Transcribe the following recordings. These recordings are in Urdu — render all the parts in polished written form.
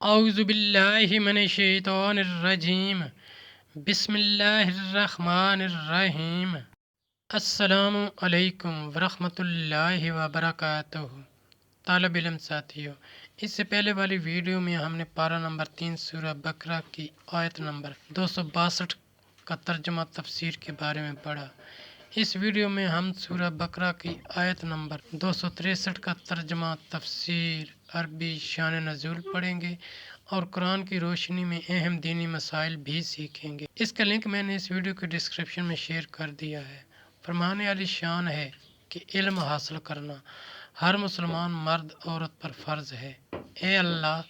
اعوذ باللہ من الشیطان الرجیم، بسم اللہ الرحمن الرحیم۔ السلام علیکم ورحمۃ اللہ وبرکاتہ۔ طالب علم ساتھیو، اس سے پہلے والی ویڈیو میں ہم نے پارہ نمبر 3 سورہ بقرہ کی آیت نمبر 262 کا ترجمہ تفسیر کے بارے میں پڑھا۔ اس ویڈیو میں ہم سورہ بقرہ کی آیت نمبر 263 کا ترجمہ تفسیر عربی شان نزول پڑھیں گے اور قرآن کی روشنی میں اہم دینی مسائل بھی سیکھیں گے۔ اس کا لنک میں نے اس ویڈیو کے ڈسکرپشن میں شیئر کر دیا ہے۔ فرمان علی شان ہے کہ علم حاصل کرنا ہر مسلمان مرد عورت پر فرض ہے۔ اے اللہ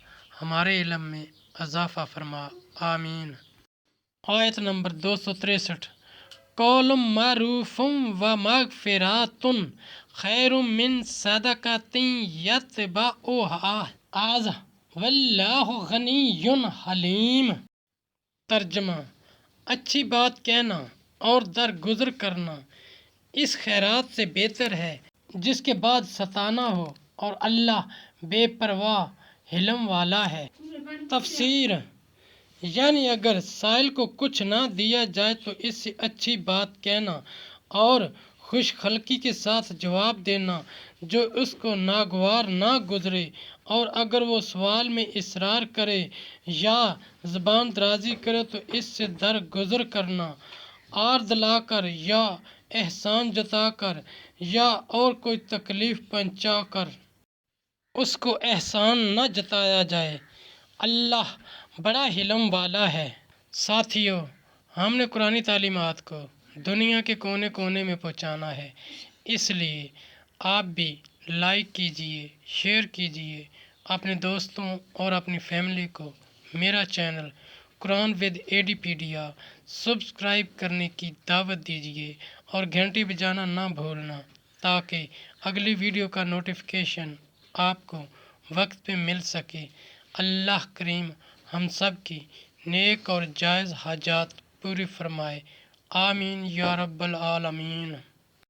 ہمارے علم میں اضافہ فرما، آمین۔ آیت نمبر 263۔ قول معروف و مغفرات خیر من صدقۃ یتبعھا اذى واللہ غنی حلیم۔ ترجمہ: اچھی بات کہنا اور درگزر کرنا اس خیرات سے بہتر ہے جس کے بعد ستانا ہو، اور اللہ بے پرواہ حلم والا ہے۔ تفسیر: یعنی اگر سائل کو کچھ نہ دیا جائے تو اس سے اچھی بات کہنا اور خوش خلقی کے ساتھ جواب دینا جو اس کو ناگوار نہ گزرے، اور اگر وہ سوال میں اصرار کرے یا زبان درازی کرے تو اس سے درگزر کرنا، عار دلا کر یا احسان جتا کر یا اور کوئی تکلیف پہنچا کر اس کو احسان نہ جتایا جائے۔ اللہ بڑا حلم والا ہے۔ ساتھیو، ہم نے قرآنی تعلیمات کو دنیا کے کونے کونے میں پہنچانا ہے، اس لیے آپ بھی لائک کیجئے، شیئر کیجئے، اپنے دوستوں اور اپنی فیملی کو میرا چینل قرآن ود ایڈیپیڈیا سبسکرائب کرنے کی دعوت دیجئے اور گھنٹی بجانا نہ بھولنا تاکہ اگلی ویڈیو کا نوٹیفیکیشن آپ کو وقت پہ مل سکے۔ اللہ کریم ہم سب کی نیک اور جائز حاجات پوری فرمائے، آمین یا رب العالمین۔